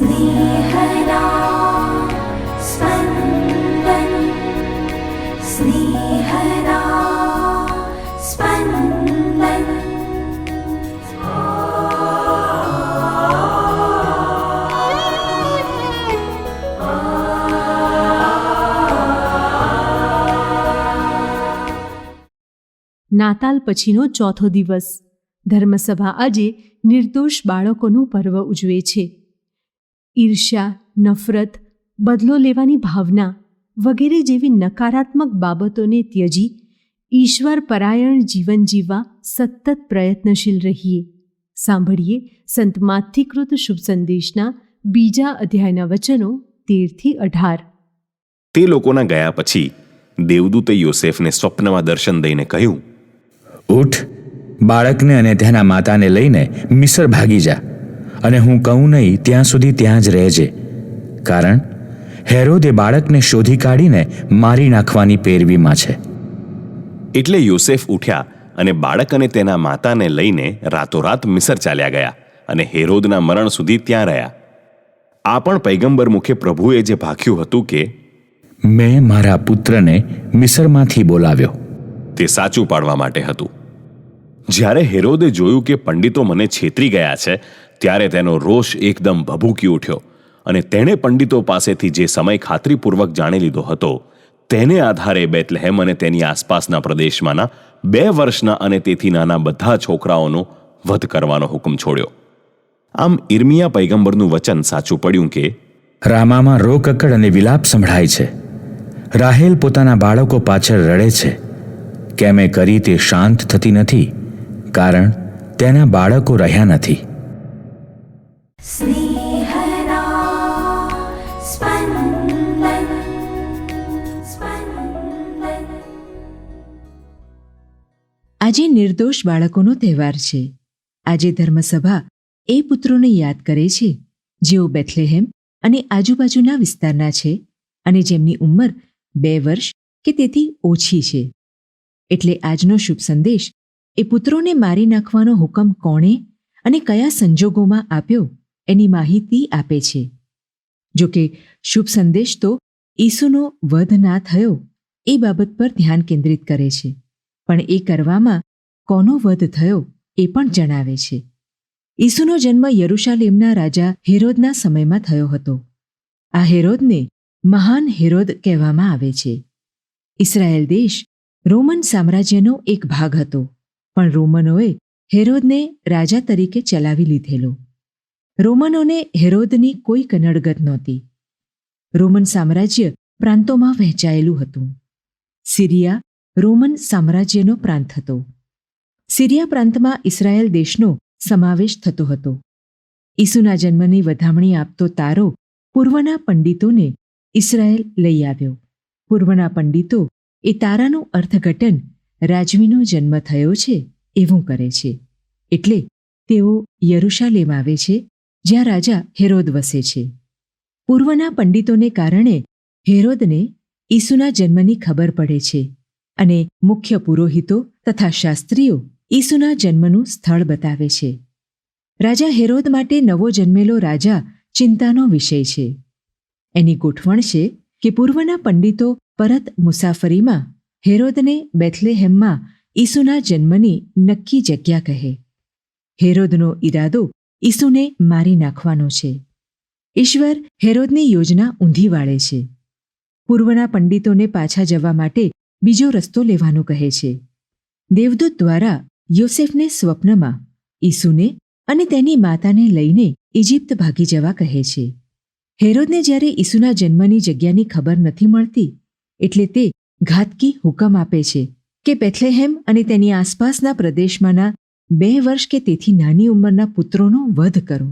स्नेहदा स्पन्दन स्नेहदा स्पन्दन। નાતાલ પછીનો ચોથો દિવસ. ધર્મસભા આજે નિર્દોષ બાળકોનું પર્વ ઉજવે છે. ઈર્ષ્યા, નફરત, બદલો લેવાની ભાવના વગેરે જેવી નકારાત્મક બાબતોને ત્યજી ઈશ્વર પરાયણ જીવન જીવવા સતત પ્રયત્નશીલ રહીએ. સાંભળીએ સંત માથીકૃત શુભ સંદેશના 2 અધ્યાયના વચનો 13-18. તે લોકોના ગયા પછી દેવદૂતે યોસેફને સ્વપ્નમાં દર્શન દઈને કહ્યું, ઉઠ, બાળકને અને તેના માતાને લઈને મિસર ભાગી જા, અને હું કહું નહીં ત્યાં સુધી ત્યાં જ રહેજે, કારણ હેરોદે બાળકને શોધી કાઢીને મારી નાખવાની પેરવીમાં છે. એટલે યોસેફ ઉઠ્યા અને બાળક અને તેના માતાને લઈને રાતોરાત મિસર ચાલ્યા ગયા અને હેરોદના મરણ સુધી ત્યાં રહ્યા. આ પણ પૈગંબર મુખે પ્રભુએ જે ભાખ્યું હતું કે મેં મારા પુત્રને મિસરમાંથી બોલાવ્યો, તે સાચું પાડવા માટે હતું. જ્યારે હેરોદે જોયું કે પંડિતો મને છેતરી ગયા છે, ત્યારે તેનો રોષ એકદમ ભભૂકી ઉઠ્યો અને તેણે પંડિતો પાસેથી જે સમય ખાતરીપૂર્વક જાણી લીધો હતો તેને આધારે બેથલેહેમ અને તેની આસપાસના પ્રદેશમાંના 2 વર્ષના અને તેથી નાના બધા છોકરાઓનો વધ કરવાનો હુકમ છોડ્યો. આમ ઈર્મિયા પૈગંબરનું વચન સાચું પડ્યું કે રામામાં રોકકડ અને વિલાપ સંભળાય છે. રાહેલ પોતાના બાળકો પાછળ રડે છે. કેમે કરી તે શાંત થતી નથી, કારણ તેના બાળકો રહ્યા નથી. स्नेहदा स्पन्दन स्पन्दन। આજે નિર્દોષ બાળકોનો તહેવાર છે. આજે ધર્મસભા એ પુત્રોને યાદ કરે છે જેઓ બેથલેહેમ અને આજુબાજુના વિસ્તારના છે અને જેમની ઉંમર 2 વર્ષ કે તેથી ઓછી છે. એટલે આજનો શુભ સંદેશ એ પુત્રોને મારી નાખવાનો હુકમ કોણે અને કયા સંજોગોમાં આપ્યો એની માહિતી આપે છે. જો કે શુભ સંદેશ તો ઈસુનો વધ ના થયો એ બાબત પર ધ્યાન કેન્દ્રિત કરે છે, પણ એ કરવામાં કોનો વધ થયો એ પણ જણાવે છે. ઈસુનો જન્મ યરુશાલેમના રાજા હેરોદના સમયમાં થયો હતો. આ હેરોદને મહાન હેરોદ કહેવામાં આવે છે. ઇસ્રાયેલ દેશ રોમન સામ્રાજ્યનો એક ભાગ હતો, પણ રોમનોએ હેરોદને રાજા તરીકે ચલાવી લીધેલો. રોમનોને હેરોદની કોઈ કનડગત નહોતી. રોમન સામ્રાજ્ય પ્રાંતોમાં વહેંચાયેલું હતું. સિરિયા રોમન સામ્રાજ્યનો પ્રાંત હતો. સિરિયા પ્રાંતમાં ઇસ્રાયેલ દેશનો સમાવેશ થતો હતો. ઈસુના જન્મની વધામણી આપતો તારો પૂર્વના પંડિતોને ઇસ્રાયેલ લઈ આવ્યો. પૂર્વના પંડિતો એ તારાનું અર્થઘટન રાજવીનો જન્મ થયો છે એવું કરે છે. એટલે તેઓ યરુશાલેમ આવે છે, જ્યાં રાજા હેરોદ વસે છે. પૂર્વના પંડિતોને કારણે હેરોદને ઈસુના જન્મની ખબર પડે છે અને મુખ્ય પુરોહિતો તથા શાસ્ત્રીઓ ઈસુના જન્મનું સ્થળ બતાવે છે. રાજા હેરોદ માટે નવો જન્મેલો રાજા ચિંતાનો વિષય છે. એની ગોઠવણ છે કે પૂર્વના પંડિતો પરત મુસાફરીમાં હેરોદને બેથલેહેમમાં ઈસુના જન્મની નક્કી જગ્યા કહે. હેરોદનો ઈરાદો ઈસુને મારી નાખવાનો છે. ઈશ્વર હેરોદની યોજના ઊંધી વાળે છે. પૂર્વના પંડિતોને પાછા જવા માટે બીજો રસ્તો લેવાનું કહે છે. દેવદૂત દ્વારા યોસેફને સ્વપ્નમાં ઈસુને અને તેની માતાને લઈને ઇજિપ્ત ભાગી જવા કહે છે. હેરોદને જ્યારે ઈસુના જન્મની જગ્યાની ખબર નથી મળતી, એટલે તે ઘાતકી હુકમ આપે છે કે બેથલેહેમ અને તેની આસપાસના પ્રદેશમાંના 2 વર્ષ કે તેથી નાની ઉંમરના પુત્રોનો વધ કરો.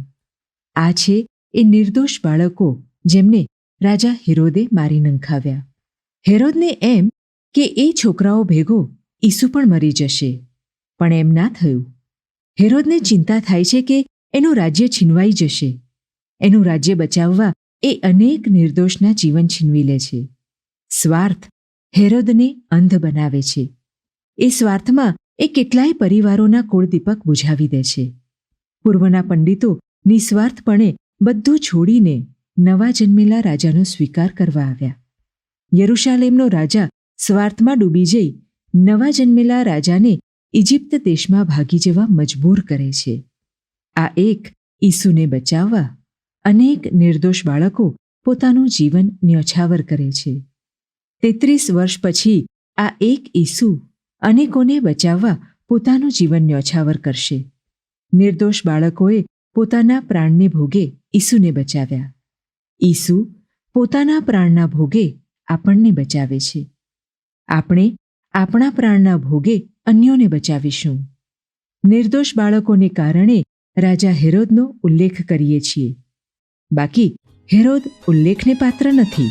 આ છે એ નિર્દોષ બાળકો જેમને રાજા હેરોદે મારી નંખાવ્યા. હેરોદને એમ કે એ છોકરાઓ ભેગો ઈસુ પણ મરી જશે, પણ એમ ના થયું. હેરોદને ચિંતા થાય છે કે એનું રાજ્ય છીનવાઈ જશે. એનું રાજ્ય બચાવવા એ અનેક નિર્દોષના જીવન છીનવી લે છે. સ્વાર્થ હેરોદને અંધ બનાવે છે. એ સ્વાર્થમાં એ કેટલાય પરિવારોના કુળદીપક બુઝાવી દે છે. પૂર્વના પંડિતો નિસ્વાર્થપણે બધું છોડીને નવા જન્મેલા રાજાનો સ્વીકાર કરવા આવ્યા. યરૂશાલેમનો રાજા સ્વાર્થમાં ડૂબી જઈ નવા જન્મેલા રાજાને ઇજિપ્ત દેશમાં ભાગી જવા મજબૂર કરે છે. આ એક ઈસુને બચાવવા અનેક નિર્દોષ બાળકો પોતાનું જીવન ન્યોછાવર કરે છે. 33 વર્ષ પછી આ એક ઈસુ અનેકોને બચાવવા પોતાનું જીવન ન્યોછાવર કરશે. નિર્દોષ બાળકોએ પોતાના પ્રાણને ભોગે ઈસુને બચાવ્યા. ઈસુ પોતાના પ્રાણના ભોગે આપણને બચાવે છે. આપણે આપણા પ્રાણના ભોગે અન્યોને બચાવીશું. નિર્દોષ બાળકોને કારણે રાજા હેરોદનો ઉલ્લેખ કરીએ છીએ. બાકી હેરોદ ઉલ્લેખને પાત્ર નથી.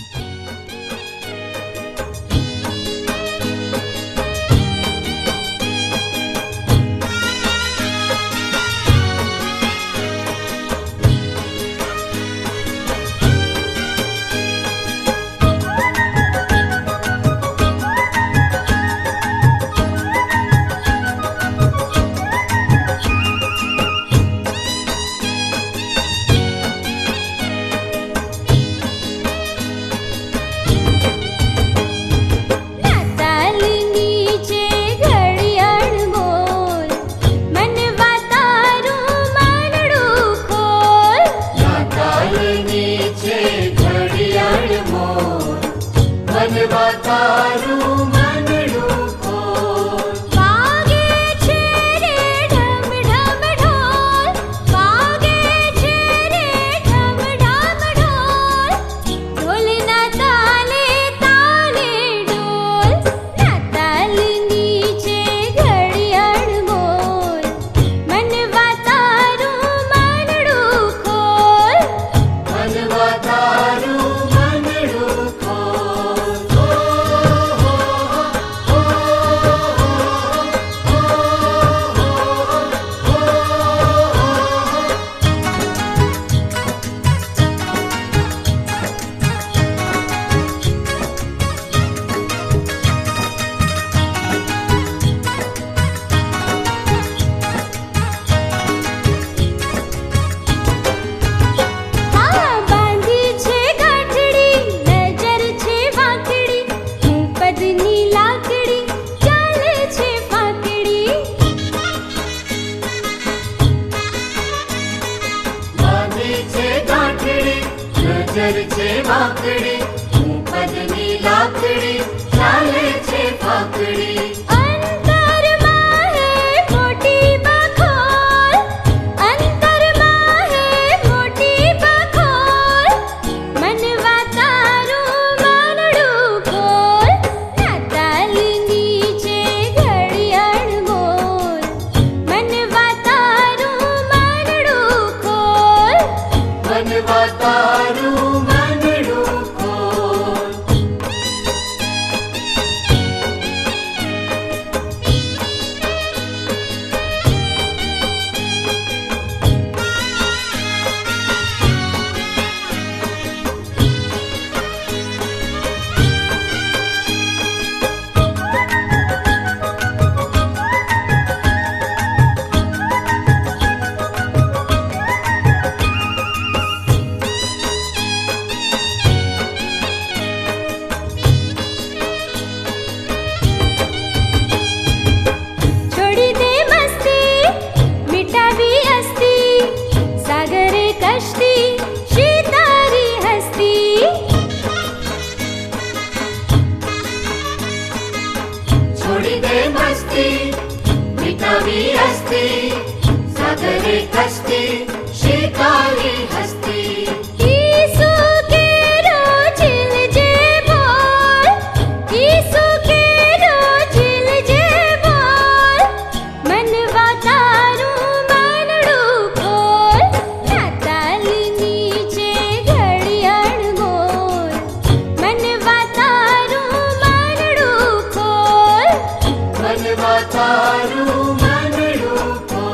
નજર છે વાંકડી, પદની લાકડી, ચાલે છે ફાકડી. અંતરમાં હે મોટી બખોલ, અંતરમાં હે મોટી બખોલ, મનવા તારું માનડું ખોલ, નાતાલની છે ઘડિયાળ બોલ, મનવા તારું માનડું ખોલ, મનવા તારું માનડું ખોલ. છોડી દે મસ્તી, મિટાવી અસ્તી, સાગરે કશ્તી, શિતારી હસ્તી. છોડી દે મસ્તી, મિટાવી અસ્તી, સાગરે કશ્તી, શિતારી હસ્તી. ઈસુ કેરો ચિલજે બોલ, ઈસુ કેરો ચિલજે બોલ, મનવા તારું માનડું ખોલ, નાતાલની છે ઘડિયાળ બોલ, મનવા તારું માનડું ખોલ, મનવા તારું માનડું ખોલ.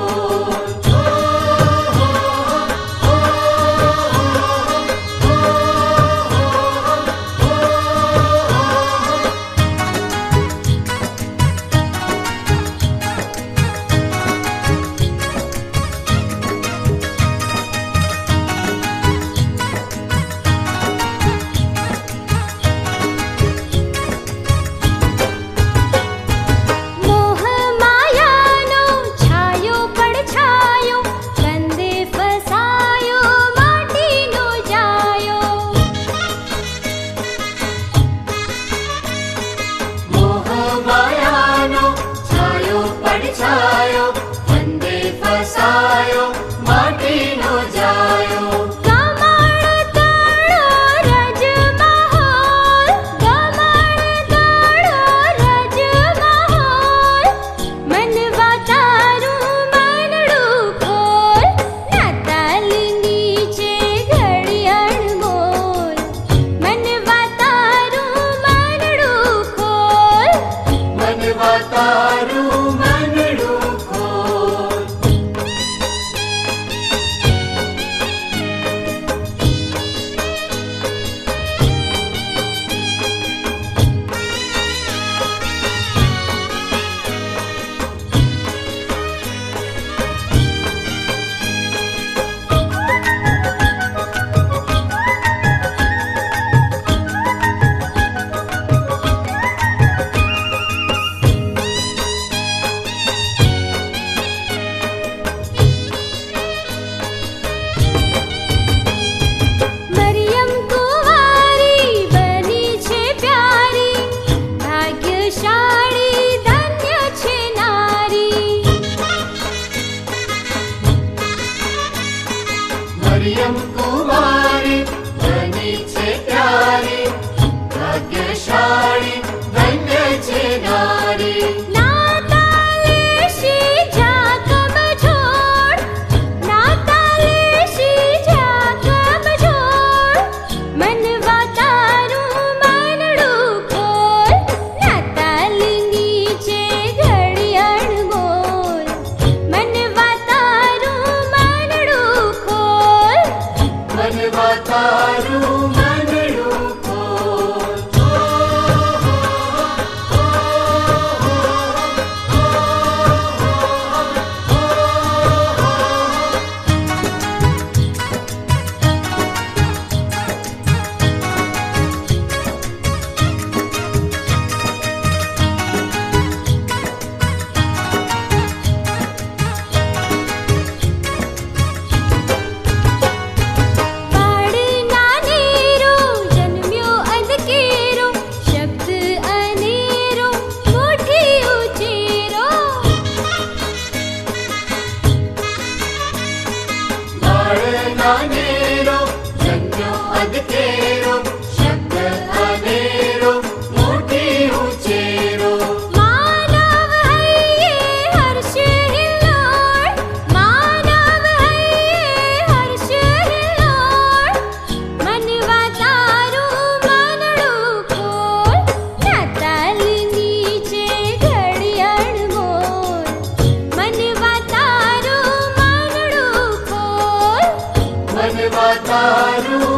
કુમારી બની છે પ્યારી ભાગ્યશાળી ધન્ય છે નારી તારું મનડું અનેરો જન્મ્યો અદકેરો શબ્દ અનેરો મોટી ઉચેરો માનવ હૈયે હર્ષ હિલ્લોળ માનવ હૈયે હર્ષ હિલ્લોળ મનવા તારું મનડું ખોલ નાતાલની છે ઘડિયાળ મોલ મનવા તારું મનડું ખોલ મનવા તારું